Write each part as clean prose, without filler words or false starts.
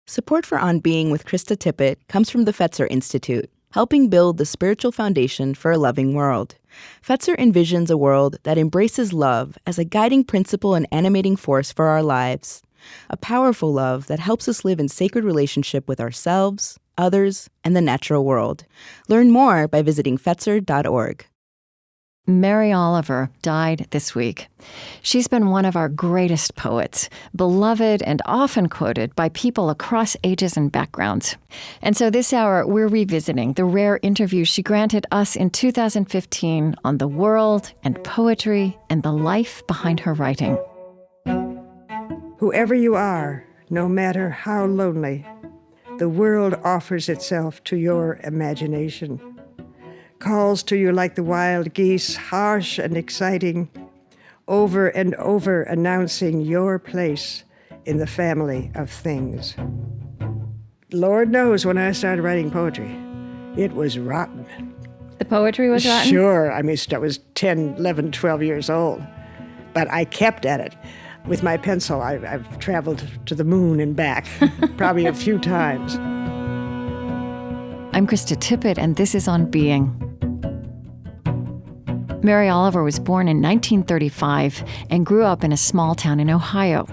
Support for On Being with Krista Tippett comes from the Fetzer Institute, helping build the spiritual foundation for a loving world. Fetzer envisions a world that embraces love as a guiding principle and animating force for our lives. A powerful love that helps us live in sacred relationship with ourselves, others, and the natural world. Learn more by visiting Fetzer.org. Mary Oliver died this week. She's been one of our greatest poets, beloved and often quoted by people across ages and backgrounds. And so this hour, we're revisiting the rare interview she granted us in 2015 on the world and poetry and the life behind her writing. Whoever you are, no matter how lonely, the world offers itself to your imagination. Calls to you like the wild geese, harsh and exciting, over and over announcing your place in the family of things. Lord knows when I started writing poetry, it was rotten. The poetry was rotten? Sure. I mean, I was 10, 11, 12 years old. But I kept at it. With my pencil, I've traveled to the moon and back, probably a few times. I'm Krista Tippett, and this is On Being. Mary Oliver was born in 1935 and grew up in a small town in Ohio.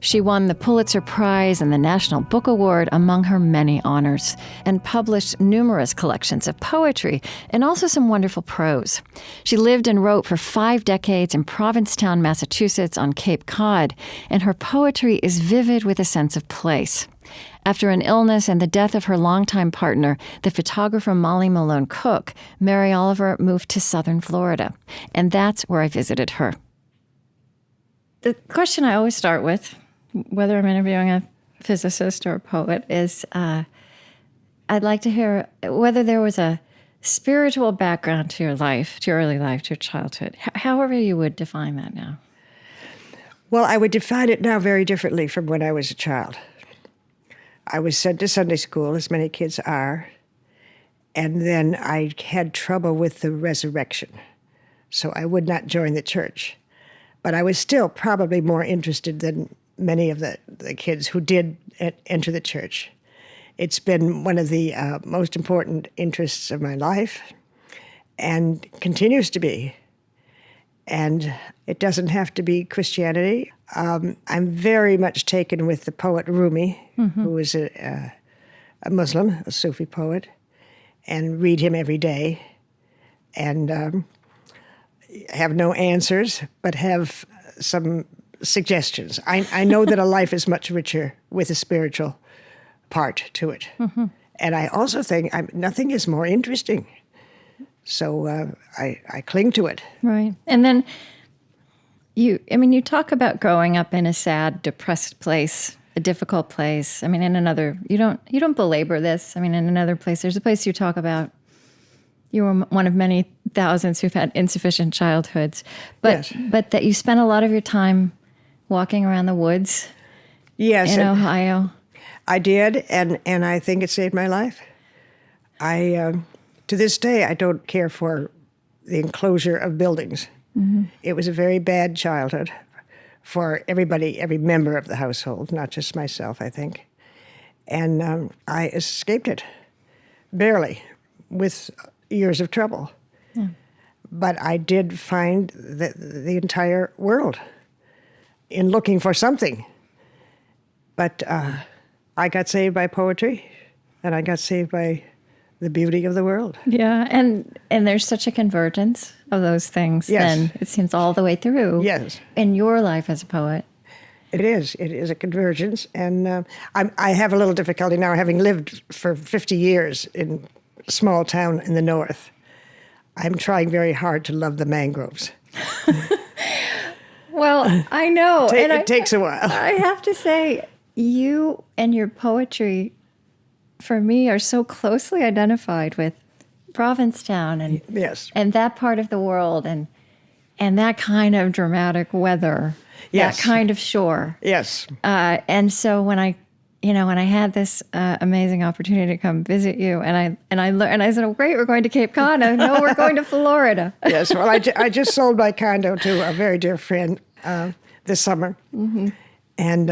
She won the Pulitzer Prize and the National Book Award among her many honors, and published numerous collections of poetry and also some wonderful prose. She lived and wrote for 5 decades in Provincetown, Massachusetts on Cape Cod, and her poetry is vivid with a sense of place. After an illness and the death of her longtime partner, the photographer Molly Malone Cook, Mary Oliver moved to southern Florida. And that's where I visited her. The question I always start with, whether I'm interviewing a physicist or a poet, is I'd like to hear whether there was a spiritual background to your life, to your early life, to your childhood, however you would define that now. Well, I would define it now very differently from when I was a child. I was sent to Sunday school, as many kids are, and then I had trouble with the resurrection, so I would not join the church. But I was still probably more interested than many of the kids who did enter the church. It's been one of the most important interests of my life and continues to be. And it doesn't have to be Christianity. I'm very much taken with the poet Rumi, who was a Muslim, a Sufi poet, and read him every day. And have no answers, but have some suggestions. I know that a life is much richer with a spiritual part to it. And I also think nothing is more interesting. So I cling to it. Right. And then you talk about growing up in a sad, depressed place, a difficult place. I mean, in another, you don't belabor this. I mean, in another place, there's a place you talk about. You were one of many thousands who've had insufficient childhoods, but yes. But that you spent a lot of your time walking around the woods. Yes, in Ohio. I did, and I think it saved my life. To this day, I don't care for the enclosure of buildings. It was a very bad childhood for everybody, every member of the household, not just myself, I think. And I escaped it, barely, with years of trouble. Yeah. But I did find the entire world in looking for something. But I got saved by poetry, and I got saved by the beauty of the world. Yeah, and there's such a convergence of those things. Yes. Then it seems all the way through. Yes. In your life as a poet. It is a convergence, and I have a little difficulty now, having lived for 50 years in a small town in the north. I'm trying very hard to love the mangroves. Well, I know. It takes a while. I have to say, you and your poetry, for me, are so closely identified with Provincetown and yes. and that part of the world and that kind of dramatic weather, yes. that kind of shore. Yes. And so when I had this amazing opportunity to come visit you, and I said, "Oh, great, we're going to Cape Cod." No, we're going to Florida. Yes. Well, I just sold my condo to a very dear friend this summer, and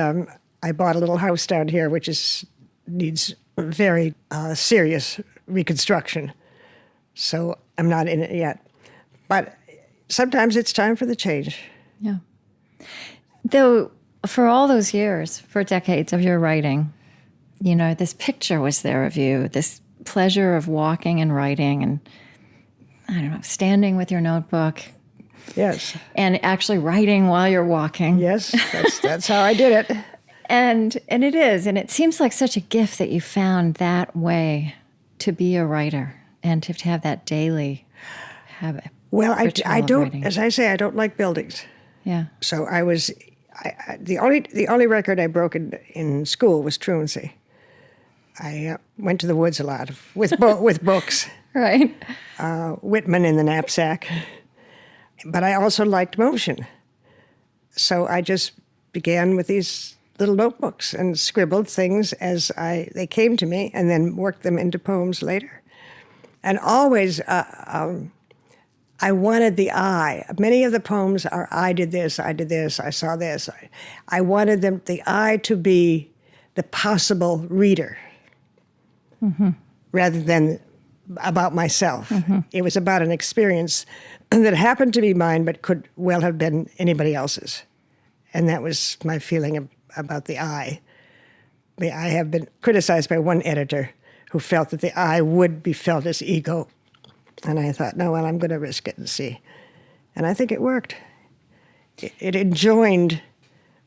I bought a little house down here, which is needs very serious reconstruction. So I'm not in it yet. But sometimes it's time for the change. Yeah. Though for all those years, for decades of your writing, this picture was there of you, this pleasure of walking and writing and, I don't know, standing with your notebook. Yes. And actually writing while you're walking. Yes, that's how I did it. And it is. And it seems like such a gift that you found that way to be a writer and to have that daily habit. Well, I don't, writing. as I say, I don't like buildings. Yeah. So the only record I broke in school was truancy. I went to the woods a lot with books. Right. Whitman in the knapsack. But I also liked motion. So I just began with these little notebooks and scribbled things as they came to me and then worked them into poems later. And always I wanted the I. Many of the poems are I did this, I saw this. I wanted the I to be the possible reader rather than about myself. It was about an experience that happened to be mine but could well have been anybody else's. And that was my feeling about the I. I have been criticized by one editor who felt that the I would be felt as ego. And I thought, no, well, I'm going to risk it and see. And I think it worked. It enjoined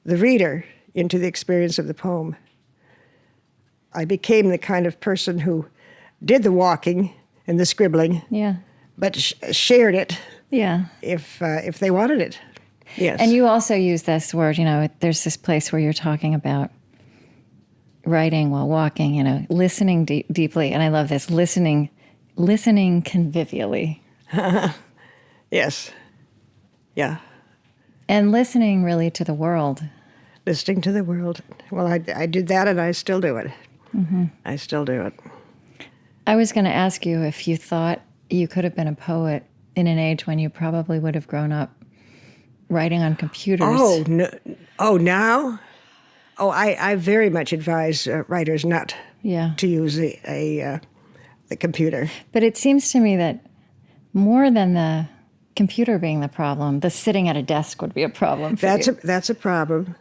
the reader into the experience of the poem. I became the kind of person who did the walking and the scribbling, but shared it if they wanted it. Yes. And you also use this word, there's this place where you're talking about writing while walking, listening deeply. And I love this, listening convivially. Yes. Yeah. And listening really to the world. Listening to the world. Well, I did that and I still do it. I still do it. I was going to ask you if you thought you could have been a poet in an age when you probably would have grown up writing on computers. Oh, no. Oh, now? Oh, I very much advise writers not to use the computer. But it seems to me that more than the computer being the problem, the sitting at a desk would be a problem for you. That's a problem.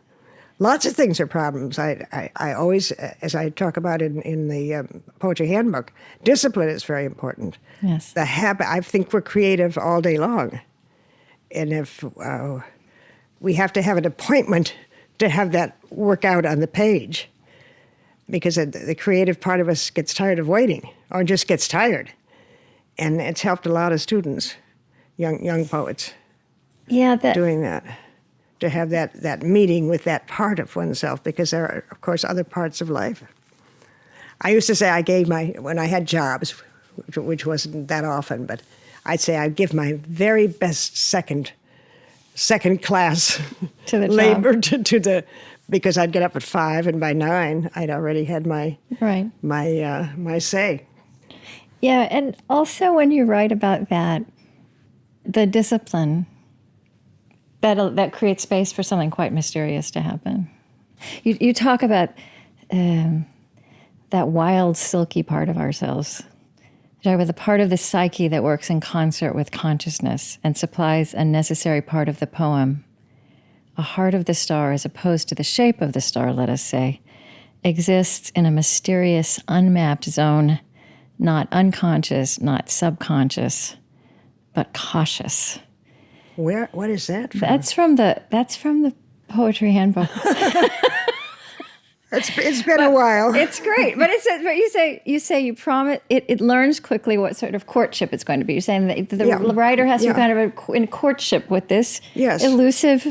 Lots of things are problems. I always, as I talk about in the Poetry Handbook, discipline is very important. Yes. The habit. I think we're creative all day long. And if we have to have an appointment to have that work out on the page, because the creative part of us gets tired of waiting, or just gets tired. And it's helped a lot of students, young poets, doing that, to have that meeting with that part of oneself, because there are, of course, other parts of life. I used to say when I had jobs, which wasn't that often, but I'd say I'd give my very best second class to the labor to because I'd get up at 5 and by 9 I'd already had my say. Yeah, and also when you write about that, the discipline that creates space for something quite mysterious to happen. You talk about that wild, silky part of ourselves. You talk about the part of the psyche that works in concert with consciousness and supplies a necessary part of the poem. A heart of the star, as opposed to the shape of the star, let us say, exists in a mysterious, unmapped zone, not unconscious, not subconscious, but cautious. What is that from? That's from the Poetry Handbook. It's been a while. It's great, but you say you promise it learns quickly what sort of courtship it's going to be. You're saying that the writer has to be kind of in courtship with this elusive,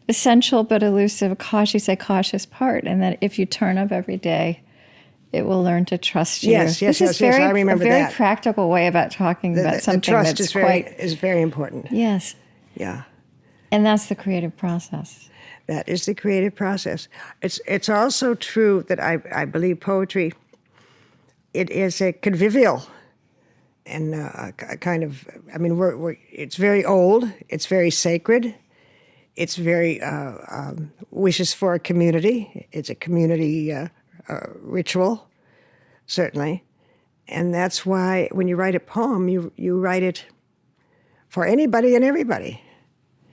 essential but elusive, cautious part, and that if you turn up every day, it will learn to trust you. Yes. I remember that. A very practical way about talking about something the trust that's is very important. Yes. Yeah. And that's the creative process. That is the creative process. It's also true that I believe poetry, it is a convivial and a kind of, it's very old, it's very sacred, it's very wishes for a community. It's a community ritual, certainly. And that's why when you write a poem, you write it for anybody and everybody.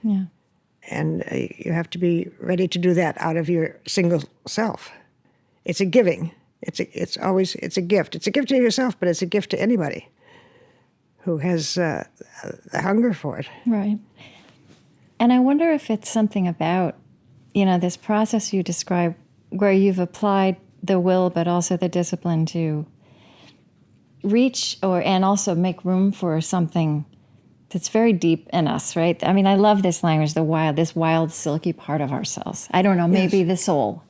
Yeah. And you have to be ready to do that out of your single self. It's a giving. It's a gift. It's a gift to yourself, but it's a gift to anybody who has the hunger for it. Right. And I wonder if it's something about, this process you describe where you've applied the will, but also the discipline to reach and also make room for something that's very deep in us, right? I mean, I love this language, this wild, silky part of ourselves. I don't know, maybe the soul.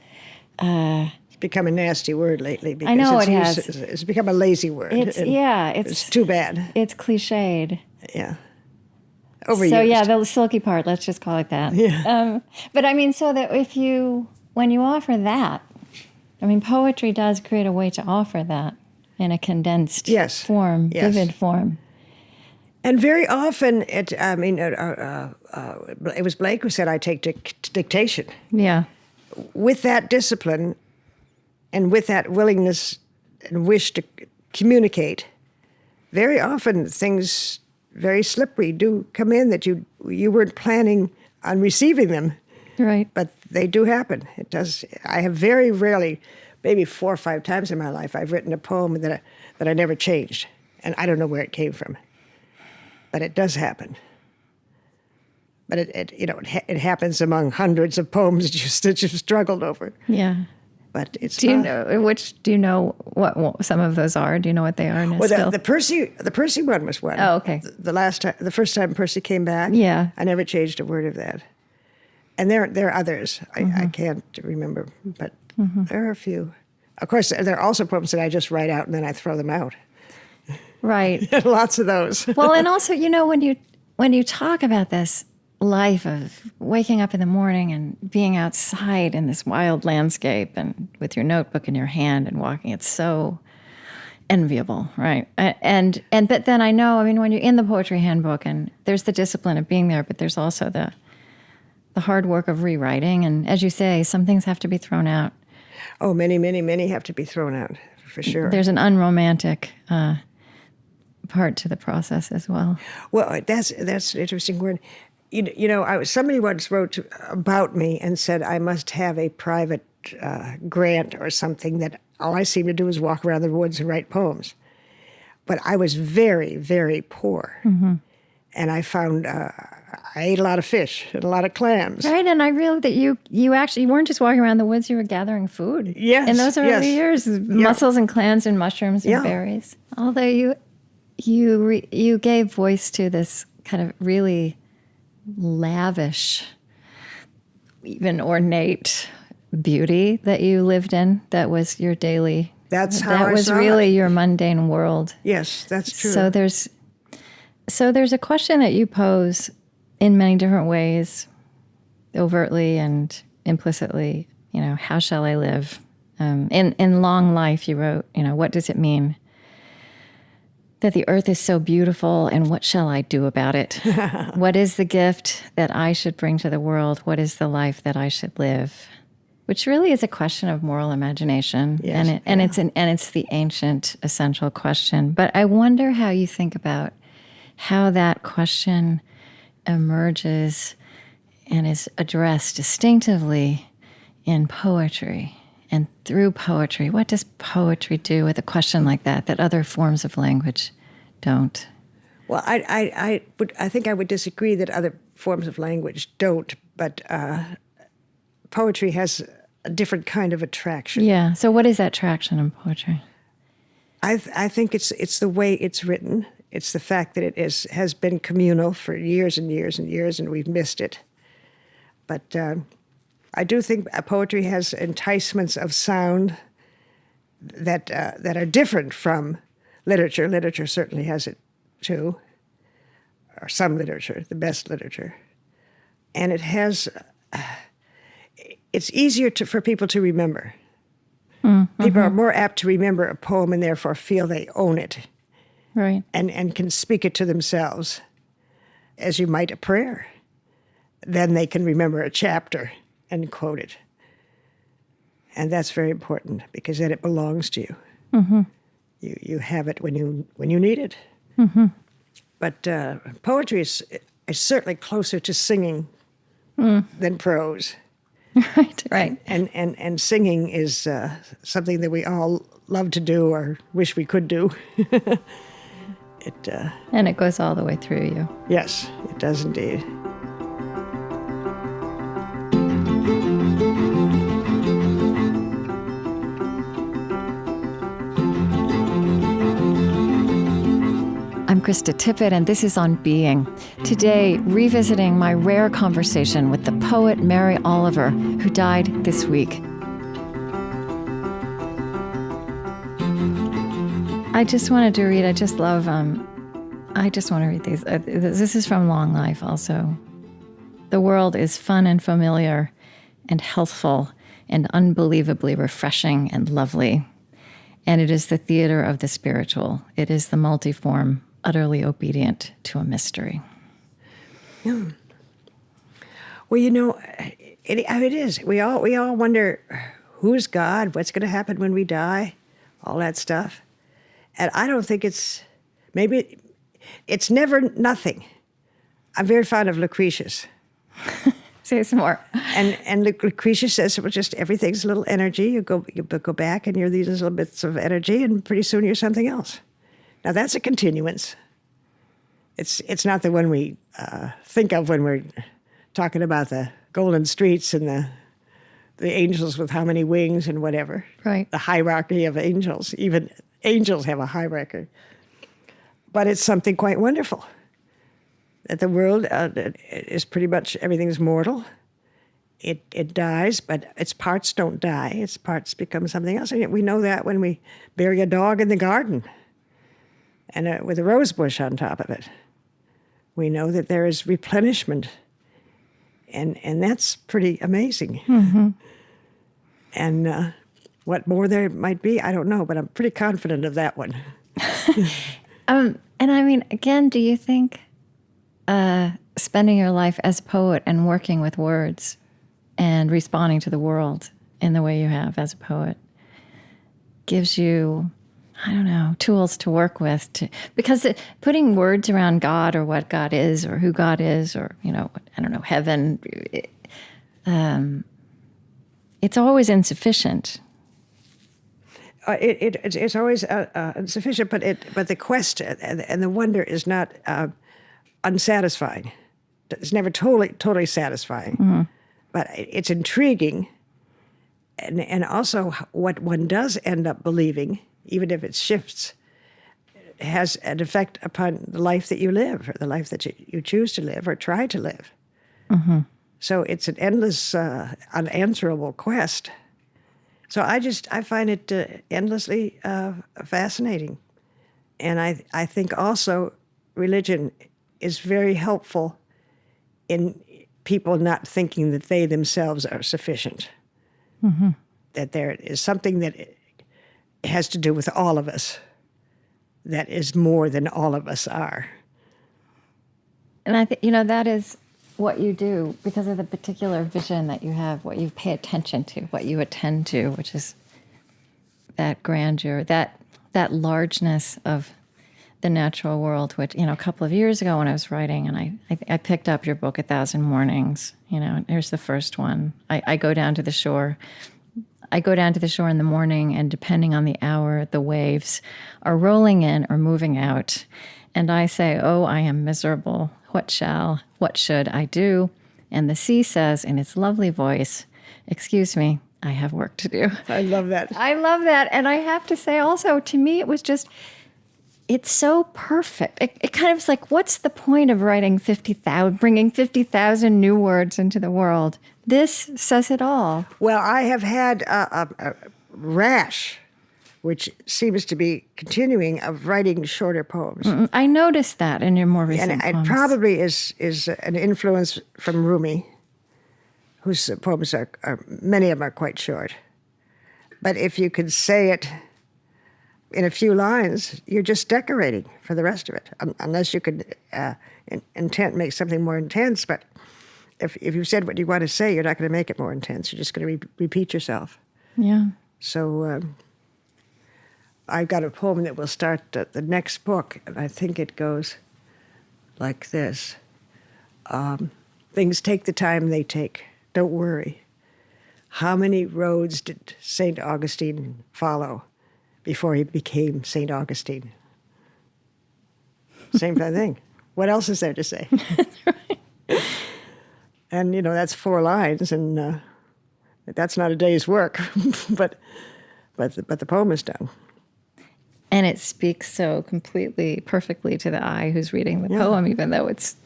It's become a nasty word lately. Because I know it has. It's become a lazy word. It's too bad. It's cliched. Yeah. Overused. So yeah, the silky part, let's just call it that. Yeah. But I mean, so that when you offer that, I mean, poetry does create a way to offer that in a condensed form, vivid form. And very often, it was Blake who said, I take dictation. Yeah. With that discipline and with that willingness and wish to communicate, very often things very slippery do come in that you weren't planning on receiving them. Right. But they do happen. It does. I have very rarely, maybe 4 or 5 times in my life, I've written a poem that I never changed. And I don't know where it came from. But it does happen. But it happens among hundreds of poems that you've struggled over. Yeah. But it's Do you know what some of those are? Do you know what they are? Well, the Percy one was one. Oh, okay. The first time Percy came back. Yeah. I never changed a word of that. And there are others. I can't remember, but there are a few. Of course, there are also poems that I just write out and then I throw them out. Right. Lots of those. Well, and also, when you talk about this life of waking up in the morning and being outside in this wild landscape and with your notebook in your hand and walking, it's so enviable, right? But then I know, when you're in the Poetry Handbook and there's the discipline of being there, but there's also the hard work of rewriting. And as you say, some things have to be thrown out. Oh, many, many, many have to be thrown out, for sure. There's an unromantic part to the process as well. Well, that's an interesting word. Somebody once wrote about me and said I must have a private grant or something, that all I seem to do is walk around the woods and write poems. But I was very, very poor. Mm-hmm. And I found I ate a lot of fish and a lot of clams. Right, and I realized that you actually weren't just walking around the woods, you were gathering food. Yes. In those early years, mussels and clams and mushrooms and berries. Although you gave voice to this kind of really lavish, even ornate beauty that you lived in. That was your daily. That's how that I was saw really it. Your mundane world. Yes, that's true. So there's a question that you pose in many different ways, overtly and implicitly. How shall I live? In Long Life, you wrote, what does it mean that the earth is so beautiful, and what shall I do about it? What is the gift that I should bring to the world? What is the life that I should live? Which really is a question of moral imagination, yes, it's the ancient essential question. But I wonder how you think about how that question emerges and is addressed distinctively in poetry. And through poetry, what does poetry do with a question like that other forms of language don't? Well, I think I would disagree that other forms of language don't, but poetry has a different kind of attraction. Yeah. So what is that attraction in poetry? I think it's the way it's written. It's the fact that it has been communal for years and years and years, and we've missed it. But I do think poetry has enticements of sound that are different from literature. Literature certainly has it too, or some literature, the best literature. And it has, it's easier for people to remember. Mm-hmm. People are more apt to remember a poem and therefore feel they own it. Right. And can speak it to themselves as you might a prayer. Then they can remember a chapter and quote it. And that's very important because then it belongs to you. You have it when you need it. But poetry is certainly closer to singing than prose. Right. And singing is something that we all love to do or wish we could do. And it goes all the way through you. Yes, it does indeed. I'm Krista Tippett, and this is On Being. Today, revisiting my rare conversation with the poet Mary Oliver, who died this week. I just wanted to read, I just want to read these. This is from Long Life also. The world is fun and familiar and healthful and unbelievably refreshing and lovely. And it is the theater of the spiritual. It is the multiform, utterly obedient to a mystery. Yeah. Well, it is. We all wonder, who's God? What's going to happen when we die? All that stuff. And I don't think it's never nothing. I'm very fond of Lucretius. Say some more. And Lucretius says, well, just everything's a little energy. You go back and you're these little bits of energy, and pretty soon you're something else. Now that's a continuance. It's not the one we think of when we're talking about the golden streets and the angels with how many wings and whatever. Right. The hierarchy of angels. Even angels have a hierarchy. But it's something quite wonderful. That the world is pretty much, everything's mortal. It dies, but its parts don't die. Its parts become something else. And we know that when we bury a dog in the garden and with a rose bush on top of it. We know that there is replenishment. And that's pretty amazing. Mm-hmm. And what more there might be, I don't know, but I'm pretty confident of that one. And I mean, again, do you think spending your life as a poet and working with words and responding to the world in the way you have as a poet gives you, I don't know, tools to work with? Because putting words around God or what God is or who God is or, I don't know, heaven, it's always insufficient. It's always insufficient, but the quest and the wonder is not unsatisfying. It's never totally satisfying, mm-hmm. But it's intriguing, and also what one does end up believing, even if it shifts, has an effect upon the life that you live, or the life that you choose to live or try to live. Mm-hmm. So it's an endless, unanswerable quest. So I find it endlessly fascinating. And I think also religion is very helpful in people not thinking that they themselves are sufficient. Mm-hmm. That there is something that has to do with all of us that is more than all of us are. And I think, that is what you do because of the particular vision that you have, what you pay attention to, what you attend to, which is that grandeur, that largeness of the natural world, which, a couple of years ago when I was writing, and I picked up your book, 1,000 Mornings, and here's the first one. I go down to the shore. I go down to the shore in the morning, and depending on the hour, the waves are rolling in or moving out. And I say, oh, I am miserable. What should I do? And the sea says in its lovely voice, excuse me, I have work to do. I love that. And I have to say also, to me, it was just, it's so perfect. It kind of is like, what's the point of writing bringing 50,000 new words into the world? This says it all. Well, I have had a rash, which seems to be continuing, of writing shorter poems. Mm-mm. I noticed that in your more recent poems. And it probably is an influence from Rumi, whose poems are many of them are quite short. But if you could say it in a few lines, you're just decorating for the rest of it, unless you could make something more intense. But if you said what you want to say, you're not going to make it more intense. You're just going to repeat yourself. Yeah. So I've got a poem that will start the next book, and I think it goes like this. Things take the time they take. Don't worry. How many roads did St. Augustine follow before he became St. Augustine? Same kind of thing. What else is there to say? Right. And, that's 4 lines, and that's not a day's work, but the poem is done. And it speaks so completely, perfectly to the eye who's reading the poem, even though it's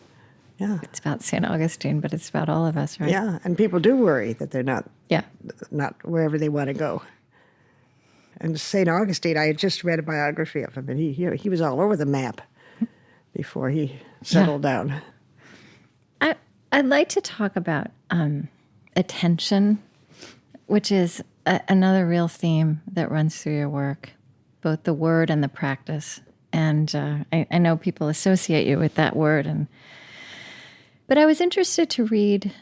about St. Augustine, but it's about all of us, right? Yeah, and people do worry that they're not wherever they want to go. And St. Augustine, I had just read a biography of him, and he was all over the map before he settled down. I'd like to talk about attention, which is another real theme that runs through your work, both the word and the practice. And I know people associate you with that word. But I was interested to read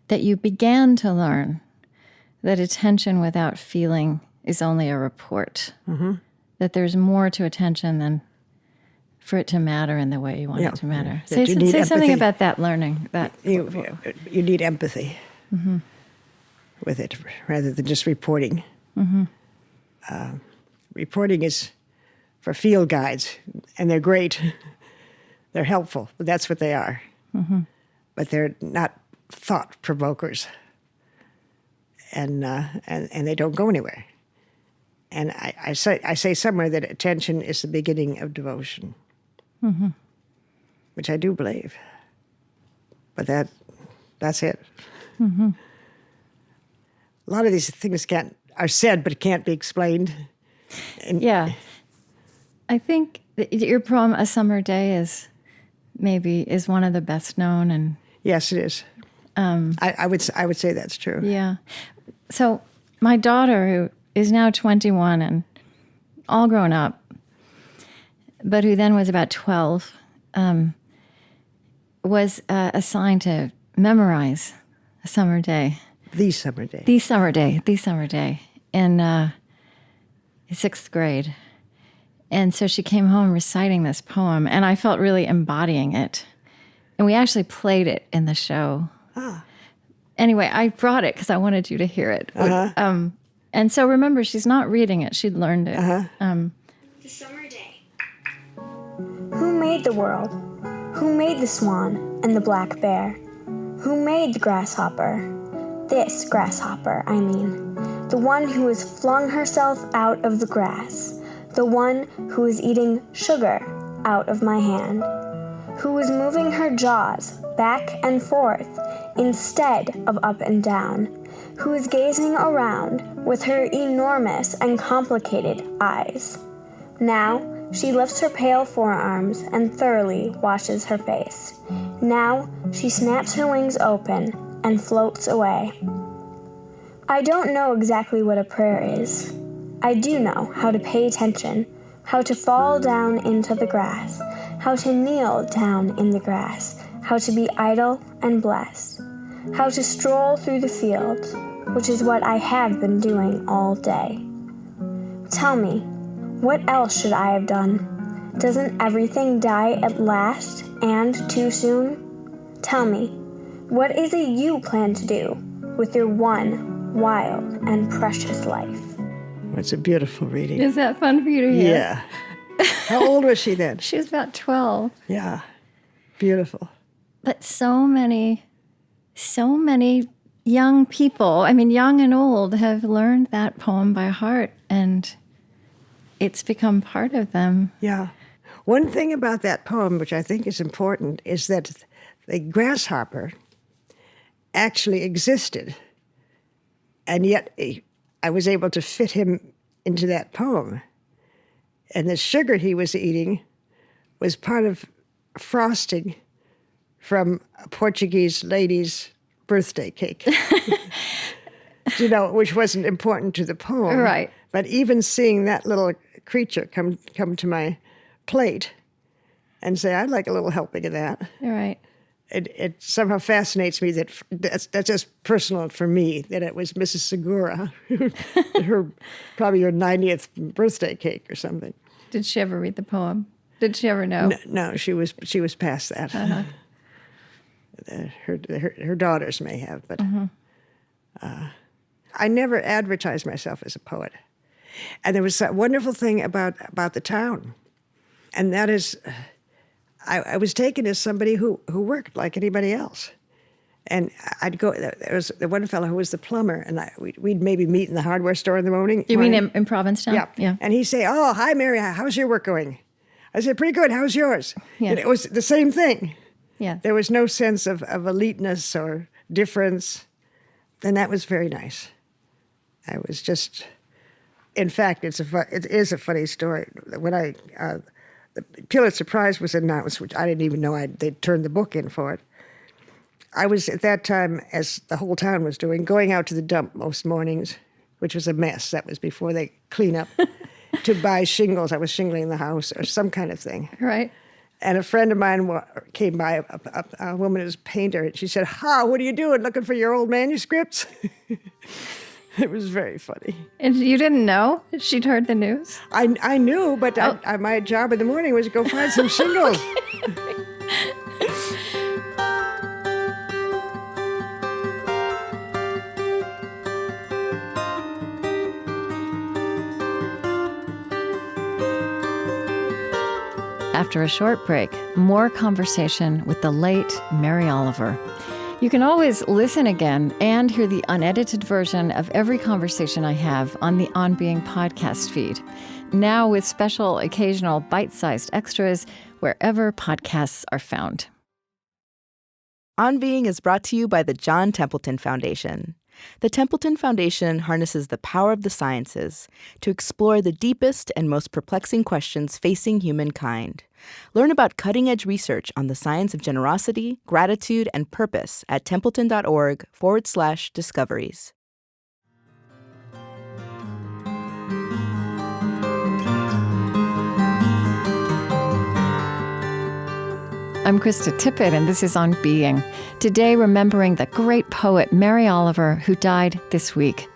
that you began to learn that attention without feeling is only a report, that there's more to attention than for it to matter in the way you want it to matter. Say something about that learning. You need empathy with it rather than just reporting. Reporting is for field guides, and they're great. They're helpful, but that's what they are. But they're not thought provokers, and they don't go anywhere. And I say somewhere that attention is the beginning of devotion, which I do believe. But that's it. A lot of these things are said, but can't be explained. I think your poem "A Summer Day" is one of the best known, and yes, it is. I would say that's true. Yeah. So my daughter, who is now 21 and all grown up, but who then was about 12, was assigned to memorize "A Summer Day." The summer day. The summer day in 6th grade. And so she came home reciting this poem, and I felt really embodying it. And we actually played it in the show. Anyway, I brought it because I wanted you to hear it. And so remember, she's not reading it. She'd learned it. The summer day. Who made the world? Who made the swan and the black bear? Who made the grasshopper? This grasshopper, I mean. The one who has flung herself out of the grass. The one who is eating sugar out of my hand. Who is moving her jaws back and forth instead of up and down. Who is gazing around with her enormous and complicated eyes. Now she lifts her pale forearms and thoroughly washes her face. Now she snaps her wings open and floats away. I don't know exactly what a prayer is. I do know how to pay attention, how to fall down into the grass, how to kneel down in the grass, how to be idle and blessed, how to stroll through the fields, which is what I have been doing all day. Tell me, what else should I have done? Doesn't everything die at last and too soon? Tell me, what is it you plan to do with your one wild and precious life? It's a beautiful reading. Is that fun for you to hear? Yeah. How old was she then? She was about 12. Yeah. Beautiful. But so many young people, I mean, young and old, have learned that poem by heart, and it's become part of them. Yeah. One thing about that poem, which I think is important, is that the grasshopper actually existed, and yet I was able to fit him into that poem. And the sugar he was eating was part of frosting from a Portuguese lady's birthday cake, which wasn't important to the poem. Right. But even seeing that little creature come to my plate and say, I'd like a little helping of that. Right. it somehow fascinates me that that's just personal for me, that it was Mrs. Segura, probably her 90th birthday cake or something. Did she ever read the poem? Did she ever know? No, she was past that. Uh-huh. Her daughters may have, but I never advertised myself as a poet. And there was that wonderful thing about the town, and that is, I was taken as somebody who worked like anybody else. And I'd go, there was the one fellow who was the plumber, and we'd maybe meet in the hardware store in the morning. You mean in Provincetown? Yeah. And he'd say, "Oh, hi, Mary, how's your work going?" I said, "Pretty good, how's yours?" Yeah. And it was the same thing. Yeah. There was no sense of eliteness or difference, and that was very nice. I was just, in fact, it is a funny story. When the Pulitzer Prize was announced, which I didn't even know they'd turned the book in for it. I was, at that time, as the whole town was doing, going out to the dump most mornings, which was a mess. That was before they clean up, to buy shingles. I was shingling the house or some kind of thing. Right. And a friend of mine came by, a woman who's a painter, and she said, "Ha, what are you doing, looking for your old manuscripts?" It was very funny. And you didn't know she'd heard the news? I knew, but my job in the morning was to go find some shingles. After a short break, more conversation with the late Mary Oliver. You can always listen again and hear the unedited version of every conversation I have on the On Being podcast feed, now with special occasional bite-sized extras wherever podcasts are found. On Being is brought to you by the John Templeton Foundation. The Templeton Foundation harnesses the power of the sciences to explore the deepest and most perplexing questions facing humankind. Learn about cutting-edge research on the science of generosity, gratitude, and purpose at templeton.org/discoveries. I'm Krista Tippett, and this is On Being. Today, remembering the great poet Mary Oliver, who died this week.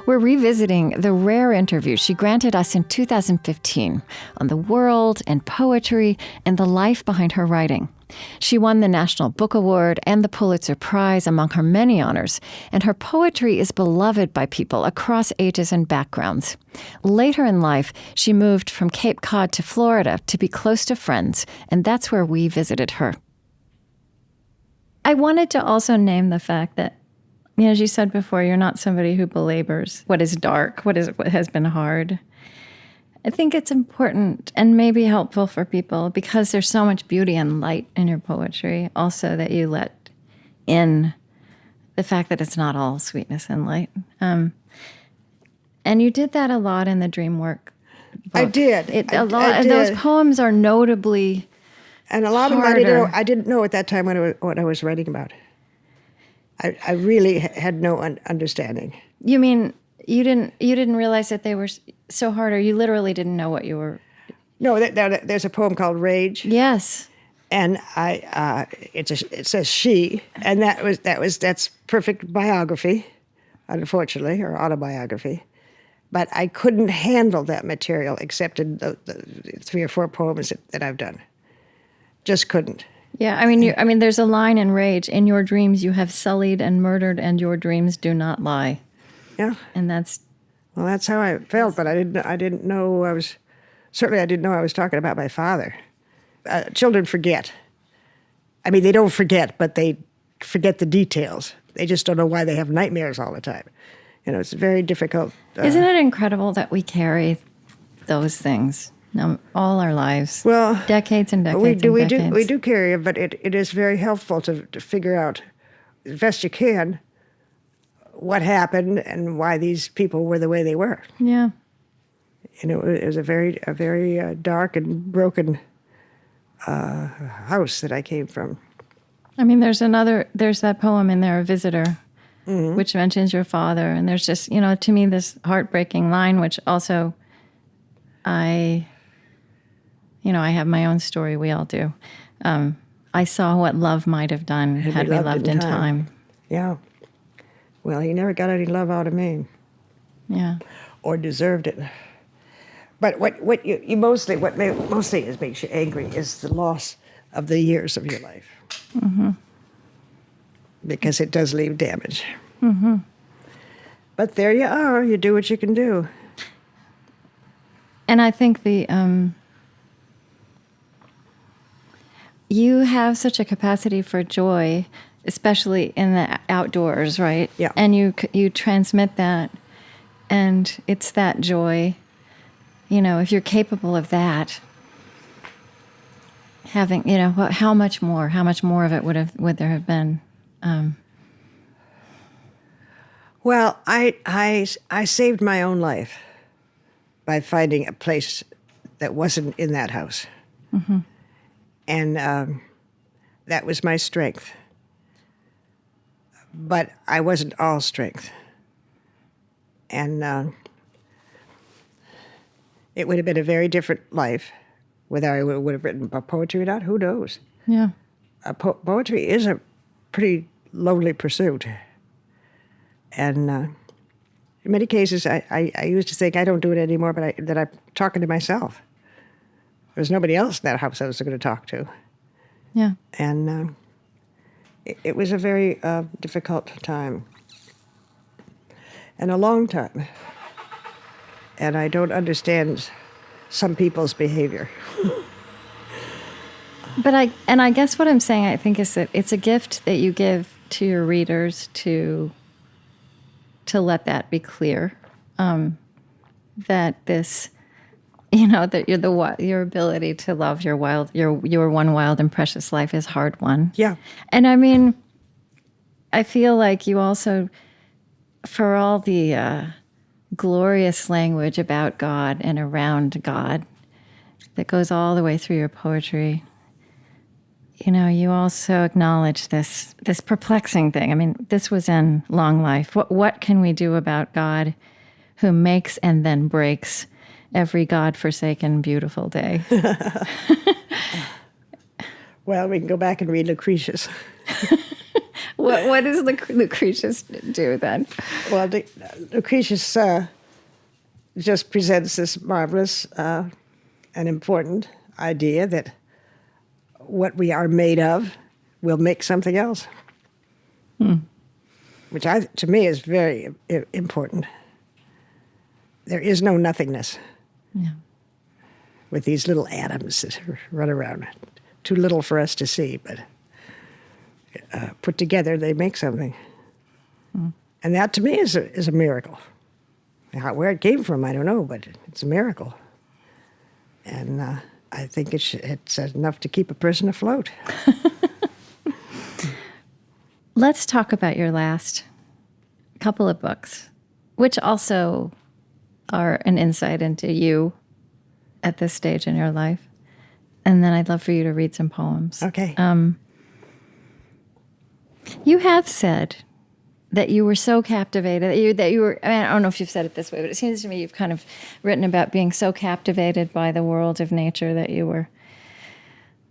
We're revisiting the rare interview she granted us in 2015 on the world and poetry and the life behind her writing. She won the National Book Award and the Pulitzer Prize, among her many honors, and her poetry is beloved by people across ages and backgrounds. Later in life, she moved from Cape Cod to Florida to be close to friends, and that's where we visited her. I wanted to also name the fact that, as you said before, you're not somebody who belabors what is dark, what has been hard. I think it's important and maybe helpful for people because there's so much beauty and light in your poetry, also that you let in the fact that it's not all sweetness and light. And you did that a lot in the Dream Work book. I did. I did. Those poems are notably and a lot harder. of them I didn't know at that time what I was writing about. I really had no understanding. You mean you didn't realize that they were so hard, or you literally didn't know what you were? No, there's a poem called Rage. Yes. And it says she, and that's perfect biography, unfortunately, or autobiography. But I couldn't handle that material except in the 3 or 4 poems that I've done. Just couldn't. Yeah, I mean, there's a line in Rage: "In your dreams you have sullied and murdered, and your dreams do not lie." Yeah, and that's how I felt. But I didn't know I was talking about my father. Children forget. I mean, they don't forget, but they forget the details. They just don't know why they have nightmares all the time. It's very difficult. Isn't it incredible that we carry those things all our lives? Well, decades and decades. We do carry it, but it is very helpful to figure out as best you can what happened and why these people were the way they were. Yeah. And it was a very dark and broken house that I came from. I mean, there's that poem in there, A Visitor, mm-hmm. which mentions your father. And there's just, to me, this heartbreaking line, which also I have my own story. We all do. I saw what love might have done had we loved in time. Yeah. Well, he never got any love out of me. Yeah. Or deserved it. But what you mostly makes you angry is the loss of the years of your life. Mm-hmm. Because it does leave damage. Mm-hmm. But there you are. You do what you can do. And I think you have such a capacity for joy, especially in the outdoors, right? Yeah. And you transmit that, and it's that joy. You know, if you're capable of that, having, you know, how much more of it would there have been? Well, I saved my own life by finding a place that wasn't in that house. Mm-hmm. And that was my strength. But I wasn't all strength. And it would have been a very different life whether I would have written about poetry or not. Who knows? Yeah. Poetry is a pretty lonely pursuit. And in many cases, I used to think I don't do it anymore, but that I'm talking to myself. There's nobody else in that house I was going to talk to. Yeah. And it was a very difficult time. And a long time. And I don't understand some people's behavior. But I guess what I'm saying, I think, is that it's a gift that you give to your readers to let that be clear, that this, you know, that your ability to love your one wild and precious life is hard won. Yeah. And I mean, I feel like you also, for all the glorious language about God and around God that goes all the way through your poetry, you know, you also acknowledge this perplexing thing. I mean, this was in Long Life. What can we do about God who makes and then breaks every God-forsaken beautiful day? Well, we can go back and read Lucretius. What does Lucretius do then? Well, Lucretius just presents this marvelous and important idea that what we are made of will make something else, which to me is very important. There is no nothingness with these little atoms that run around. Too little for us to see, but put together they make something. And that to me is a miracle. Where it came from, I don't know, but it's a miracle. And I think it's enough to keep a person afloat. Let's talk about your last couple of books, which also are an insight into you at this stage in your life. And then I'd love for you to read some poems. Okay. You have said that you were so captivated, that you were, I mean, I don't know if you've said it this way, but it seems to me you've kind of written about being so captivated by the world of nature that you were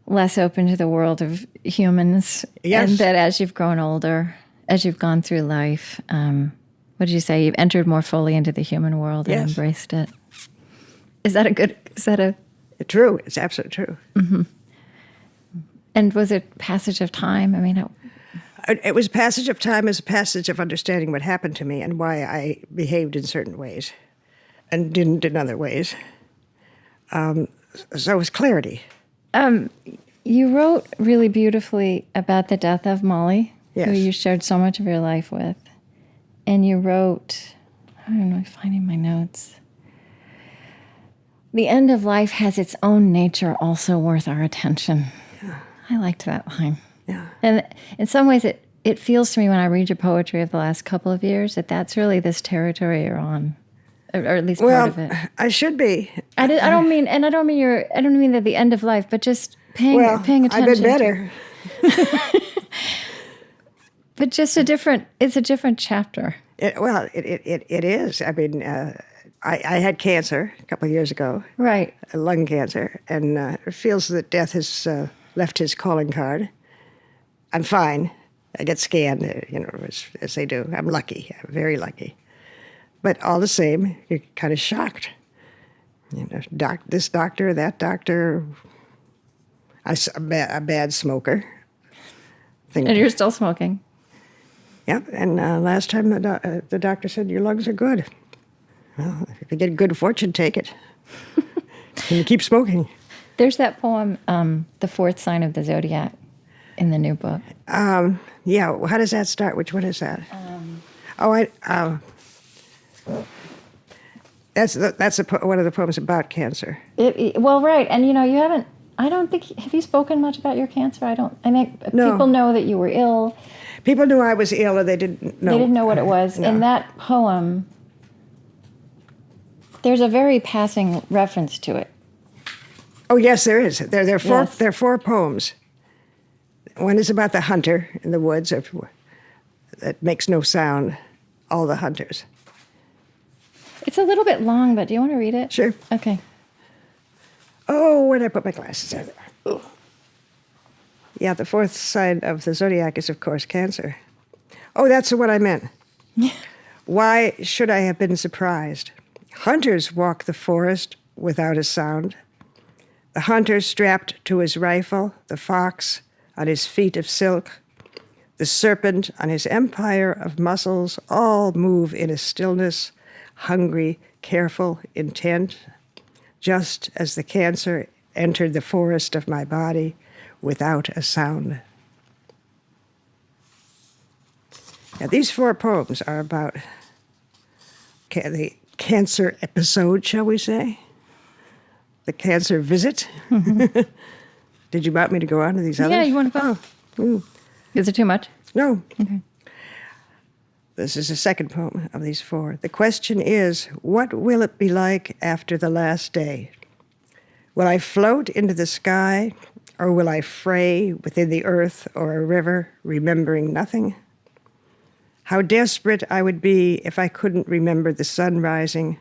less open to the world of humans. Yes. And that as you've grown older, as you've gone through life, what did you say? You've entered more fully into the human world and embraced it. Is that True. It's absolutely true. Mm-hmm. And was it passage of time? I mean, it was passage of time as a passage of understanding what happened to me and why I behaved in certain ways and didn't in other ways. So it was clarity. You wrote really beautifully about the death of Molly, Yes. who you shared so much of your life with. And you wrote, I don't know, finding my notes. The end of life has its own nature also worth our attention. Yeah. I liked that line. Yeah. And in some ways, it feels to me when I read your poetry of the last couple of years that that's really this territory you're on, or at least part of it. Well, I should be. I don't mean that the end of life, but just paying attention. I've been better. But just it's a different chapter. It is. I mean, I had cancer a couple of years ago. Right. Lung cancer, and it feels that death has left his calling card. I'm fine. I get scanned, as they do. I'm lucky. I'm very lucky. But all the same, you're kind of shocked. This doctor, that doctor. A bad smoker. And you're still smoking? Yep. And last time the doctor said, your lungs are good. Well, if you get good fortune, take it. And you keep smoking. There's that poem, The Fourth Sign of the Zodiac, in the new book. Yeah. How does that start? Which one is that? That's one of the poems about cancer. Well, right. And, you haven't, I don't think, have you spoken much about your cancer? I think No. People know that you were ill. People knew I was ill, and they didn't know. They didn't know what it was. No. In that poem, there's a very passing reference to it. Oh, yes, there is. There are 4 poems. One is about the hunter in the woods that makes no sound, all the hunters. It's a little bit long, but do you want to read it? Sure. Okay. Oh, where did I put my glasses? There. Oh. Yeah, the 4th sign of the zodiac is, of course, Cancer. Oh, that's what I meant. Why should I have been surprised? Hunters walk the forest without a sound. The hunter strapped to his rifle, the fox on his feet of silk, the serpent on his empire of muscles, all move in a stillness, hungry, careful, intent, just as the cancer entered the forest of my body without a sound. Now, these 4 poems are about the cancer episode, shall we say? The cancer visit. Did you want me to go on to these others? Yeah, you want to go? Oh. Is it too much? No. Okay. This is the second poem of these 4. The question is, what will it be like after the last day? Will I float into the sky, or will I fray within the earth or a river, remembering nothing? How desperate I would be if I couldn't remember the sun rising,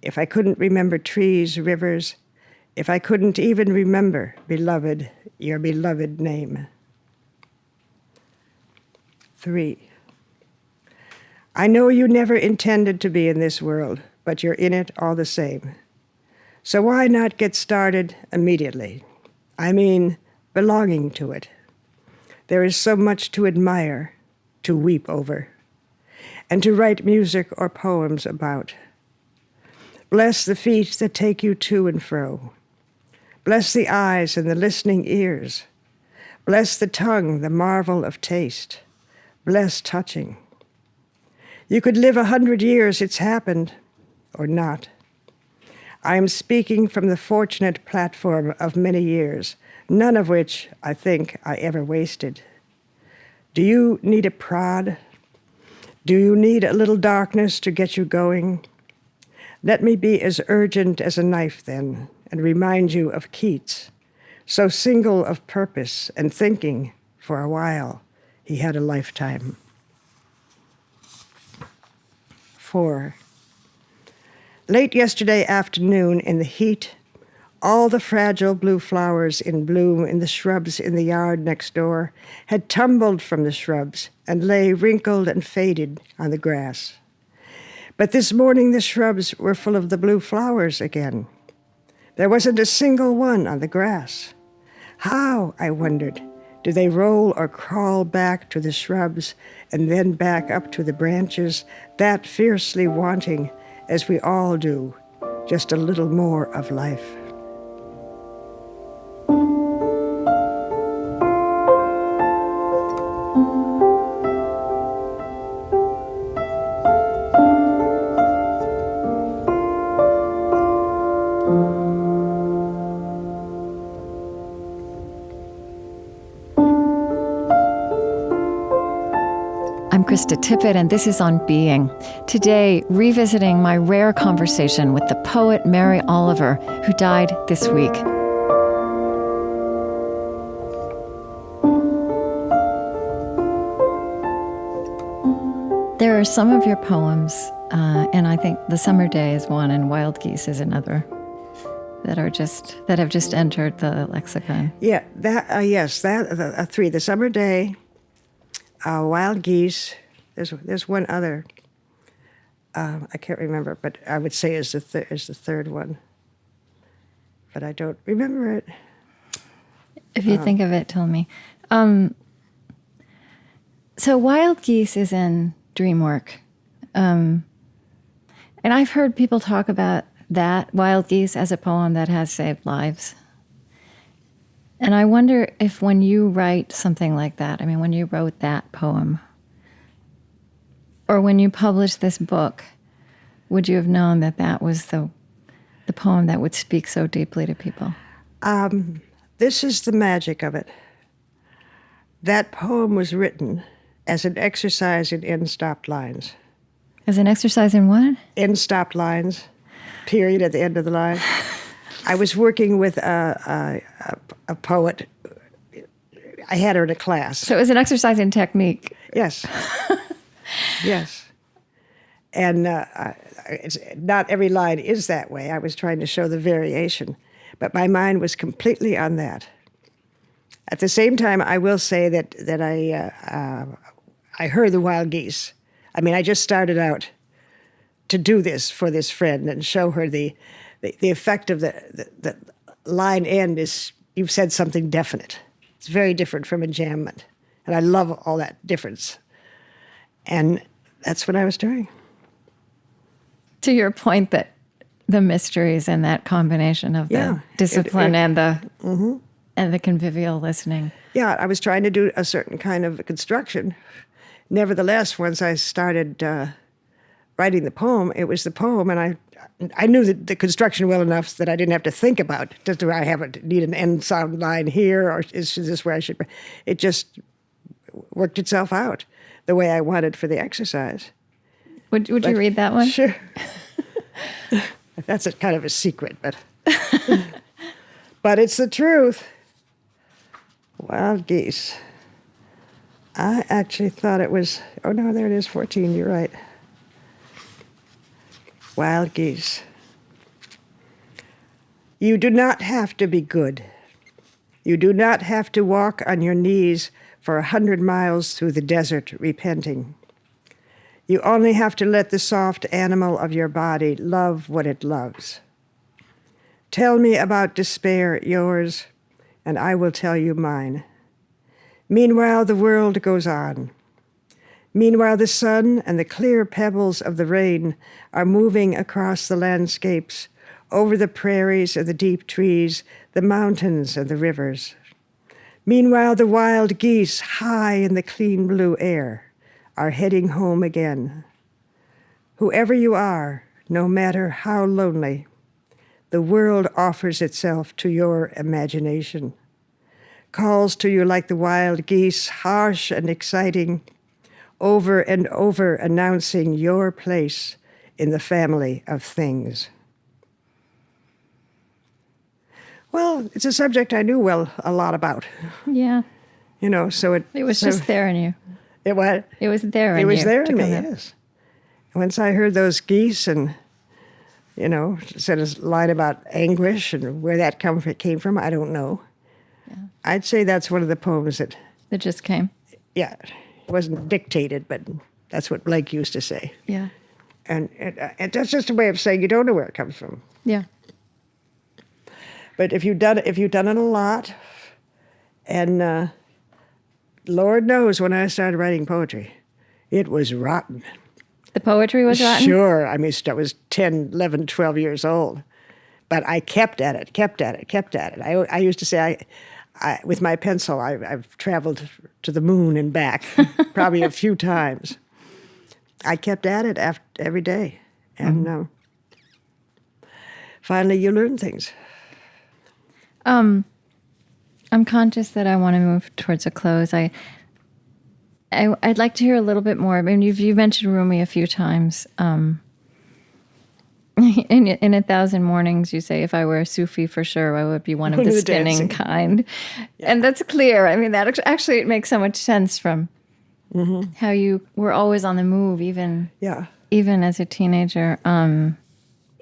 if I couldn't remember trees, rivers, if I couldn't even remember, beloved, your beloved name. 3. I know you never intended to be in this world, but you're in it all the same. So why not get started immediately? I mean, belonging to it. There is so much to admire, to weep over, and to write music or poems about. Bless the feet that take you to and fro. Bless the eyes and the listening ears. Bless the tongue, the marvel of taste. Bless touching. You could live 100 years, it's happened, or not. I am speaking from the fortunate platform of many years, none of which I think I ever wasted. Do you need a prod? Do you need a little darkness to get you going? Let me be as urgent as a knife then, and remind you of Keats, so single of purpose and thinking for a while he had a lifetime. 4. Late yesterday afternoon in the heat, all the fragile blue flowers in bloom in the shrubs in the yard next door had tumbled from the shrubs and lay wrinkled and faded on the grass. But this morning the shrubs were full of the blue flowers again. There wasn't a single one on the grass. How, I wondered, do they roll or crawl back to the shrubs and then back up to the branches, that fiercely wanting, as we all do, just a little more of life? I'm Krista Tippett, and this is On Being. Today, revisiting my rare conversation with the poet Mary Oliver, who died this week. There are some of your poems, and I think The Summer Day is one, and Wild Geese is another, that have just entered the lexicon? Yeah, that three. The Summer Day, Wild Geese. There's one other. I can't remember, but I would say is the third one. But I don't remember it. If you think of it, tell me. So Wild Geese is in Dreamwork. And I've heard people talk about that, Wild Geese, as a poem that has saved lives. And I wonder if when you write something like that, I mean, when you wrote that poem, or when you published this book, would you have known that that was the poem that would speak so deeply to people? This is the magic of it. That poem was written as an exercise in end-stopped lines. As an exercise in what? End-stopped lines, period at the end of the line. I was working with a poet. I had her in a class. So it was an exercise in technique. Yes. Yes. And not every line is that way. I was trying to show the variation. But my mind was completely on that. At the same time, I will say that I heard the Wild Geese. I mean, I just started out to do this for this friend and show her the effect of the line end is you've said something definite. It's very different from enjambment. And I love all that difference. And that's what I was doing. To your point that the mysteries and that combination of the discipline and the convivial listening. Yeah, I was trying to do a certain kind of construction. Nevertheless, once I started writing the poem, it was the poem, and I knew the construction well enough that I didn't have to think about, do I need an end sound line here, or is this where I should? It just worked itself out the way I wanted for the exercise. Would you read that one? Sure. That's kind of a secret, but but it's the truth. Wild Geese. I actually thought it was, oh no, there it is, 14, you're right. Wild Geese. You do not have to be good. You do not have to walk on your knees for 100 miles through the desert repenting. You only have to let the soft animal of your body love what it loves. Tell me about despair, yours, and I will tell you mine. Meanwhile, the world goes on. Meanwhile, the sun and the clear pebbles of the rain are moving across the landscapes, over the prairies and the deep trees, the mountains and the rivers. Meanwhile, the wild geese, high in the clean blue air, are heading home again. Whoever you are, no matter how lonely, the world offers itself to your imagination, calls to you like the wild geese, harsh and exciting, over and over announcing your place in the family of things. Well, it's a subject I knew a lot about. Yeah. You know, so it was just there in you. It what? It was there in you. It was there in me, yes. Once I heard those geese and, you know, said a line about anguish and where that came from, I don't know. Yeah. I'd say that's one of the poems that just came. Yeah. It wasn't dictated, but that's what Blake used to say. Yeah. And that's just a way of saying you don't know where it comes from. Yeah. But if you've done it a lot, and Lord knows when I started writing poetry, it was rotten. The poetry was rotten? Sure. I mean, I was 10, 11, 12 years old. But I kept at it. I used to say, with my pencil, I've traveled to the moon and back probably a few times. I kept at it every day. And finally, you learn things. I'm conscious that I want to move towards a close. I'd like to hear a little bit more. I mean, you've mentioned Rumi a few times. In 1,000 Mornings, you say, if I were a Sufi for sure, I would be one of the spinning kind. Yeah. And that's clear. I mean, that actually it makes so much sense from how you were always on the move, even as a teenager.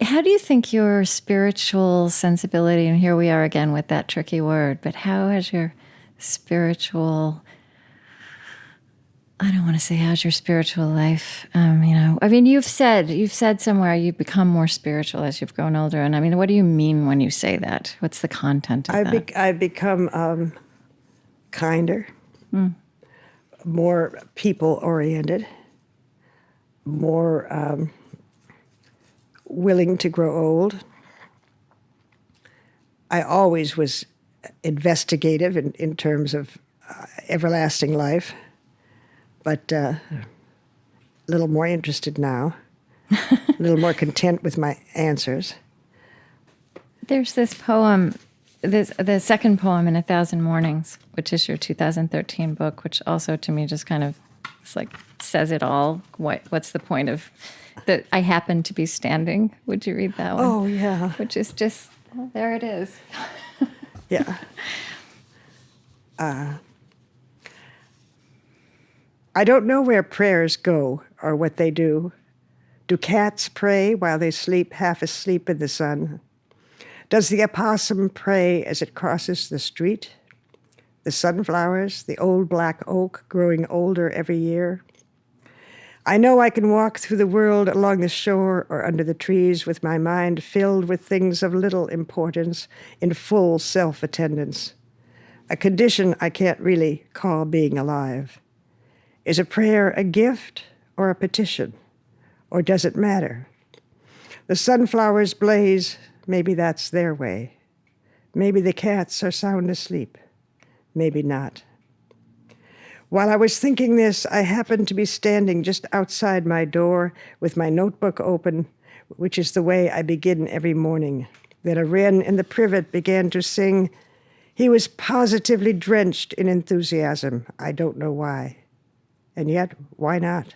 How do you think your spiritual sensibility, and here we are again with that tricky word, but how has your spiritual, I don't want to say how's your spiritual life, I mean, you've said somewhere you become more spiritual as you've grown older. And I mean, what do you mean when you say that? What's the content of that? I've become kinder, more people-oriented, more willing to grow old. I always was investigative in terms of everlasting life, but a little more interested now, a little more content with my answers. There's this poem, the second poem in 1,000 Mornings, which is your 2013 book, which also to me just kind of says it all. What's the point of that? I happen to be standing. Would you read that one? Oh, yeah. Which is just, well, there it is. Yeah. I don't know where prayers go or what they do. Do cats pray while they sleep half asleep in the sun? Does the opossum pray as it crosses the street? The sunflowers, the old black oak growing older every year? I know I can walk through the world along the shore or under the trees with my mind filled with things of little importance in full self-attendance, a condition I can't really call being alive. Is a prayer a gift or a petition? Or does it matter? The sunflowers blaze, maybe that's their way. Maybe the cats are sound asleep. Maybe not. While I was thinking this, I happened to be standing just outside my door with my notebook open, which is the way I begin every morning. Then a wren in the privet began to sing. He was positively drenched in enthusiasm. I don't know why. And yet, why not?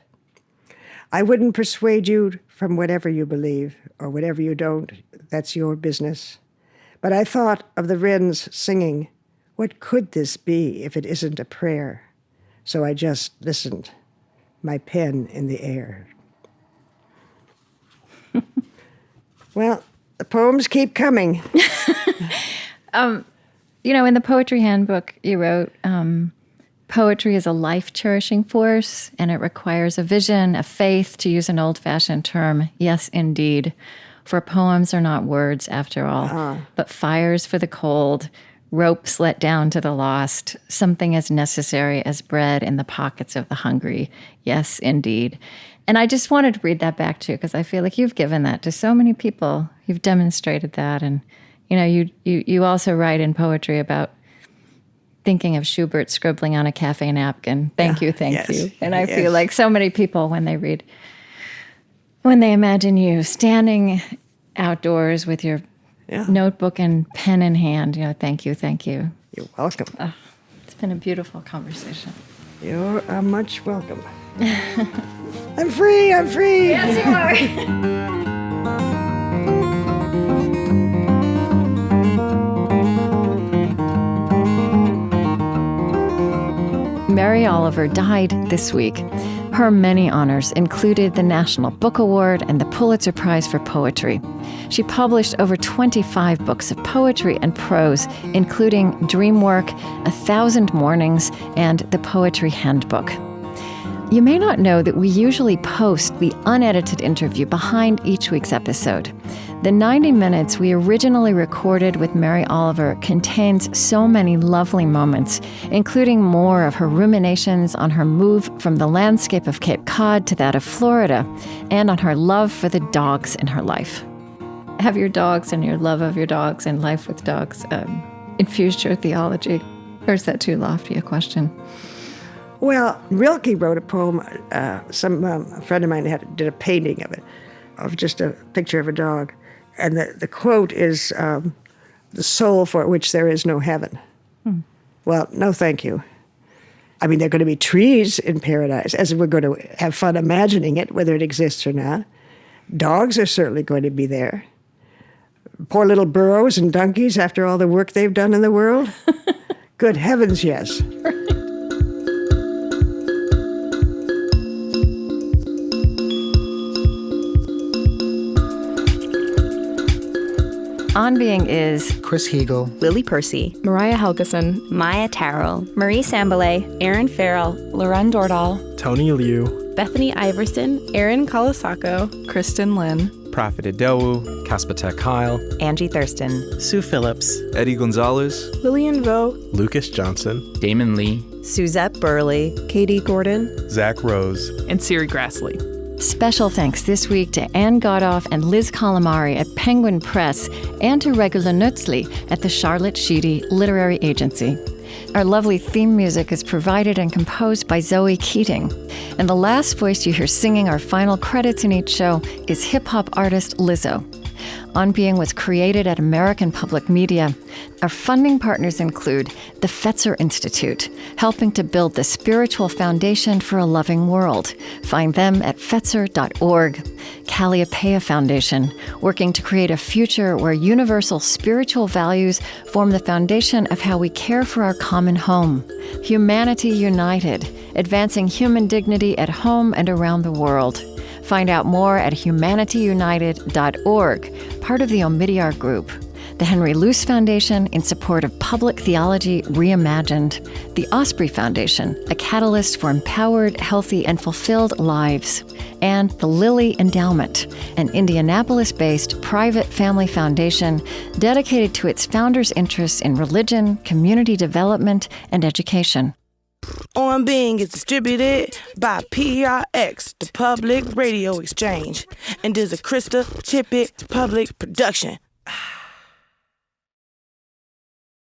I wouldn't persuade you from whatever you believe, or whatever you don't. That's your business. But I thought of the wrens singing. What could this be if it isn't a prayer? So I just listened, my pen in the air. Well, the poems keep coming. In the Poetry Handbook, you wrote, poetry is a life-cherishing force, and it requires a vision, a faith, to use an old-fashioned term. Yes, indeed. For poems are not words, after all, but fires for the cold, ropes let down to the lost, something as necessary as bread in the pockets of the hungry. Yes, indeed. And I just wanted to read that back to you because I feel like you've given that to so many people. You've demonstrated that. And, you also write in poetry about thinking of Schubert scribbling on a cafe napkin. Thank you. And I feel like so many people, when they imagine you standing outdoors with your notebook and pen in hand, thank you. You're welcome. It's been a beautiful conversation. You're much welcome. I'm free. Yes, you are. Mary Oliver died this week. Her many honors included the National Book Award and the Pulitzer Prize for Poetry. She published over 25 books of poetry and prose, including Dreamwork, 1,000 Mornings, and the Poetry Handbook. You may not know that we usually post the unedited interview behind each week's episode. The 90 minutes we originally recorded with Mary Oliver contains so many lovely moments, including more of her ruminations on her move from the landscape of Cape Cod to that of Florida, and on her love for the dogs in her life. Have your dogs and your love of your dogs and life with dogs infused your theology? Or is that too lofty a question? Well, Rilke wrote a poem. A friend of mine did a painting of it, of just a picture of a dog. And the quote is, the soul for which there is no heaven. Well, no thank you. I mean, there are going to be trees in paradise, as we're going to have fun imagining it, whether it exists or not. Dogs are certainly going to be there. Poor little burros and donkeys after all the work they've done in the world. Good heavens, yes. On Being is Chris Heagle, Lily Percy, Mariah Helgeson, Maya Tarrell, Marie Sambalay, Aaron Farrell, Loren Dordal, Tony Liu, Bethany Iverson, Erin Colasacco, Kristen Lynn, Prophet Adewu, Kaspatek Kyle, Angie Thurston, Sue Phillips, Eddie Gonzalez, Lillian Vo, Lucas Johnson, Damon Lee, Suzette Burley, Katie Gordon, Zach Rose, and Siri Grassley. special thanks this week to Anne Godoff and Liz Calamari at Penguin Press and to Regula Nutzli at the Charlotte Sheedy Literary Agency. Our lovely theme music is provided and composed by Zoe Keating. And the last voice you hear singing our final credits in each show is hip-hop artist Lizzo. On Being was created at American Public Media. Our funding partners include the Fetzer Institute, helping to build the spiritual foundation for a loving world. Find them at fetzer.org. Calliopeia Foundation, working to create a future where universal spiritual values form the foundation of how we care for our common home. Humanity United, advancing human dignity at home and around the world. Find out more at humanityunited.org, part of the Omidyar Group. The Henry Luce Foundation, in support of public theology reimagined. The Osprey Foundation, a catalyst for empowered, healthy, and fulfilled lives. And the Lilly Endowment, an Indianapolis-based private family foundation dedicated to its founders' interests in religion, community development, and education. On Being is distributed by PRX, the Public Radio Exchange, and is a Krista Tippett public production.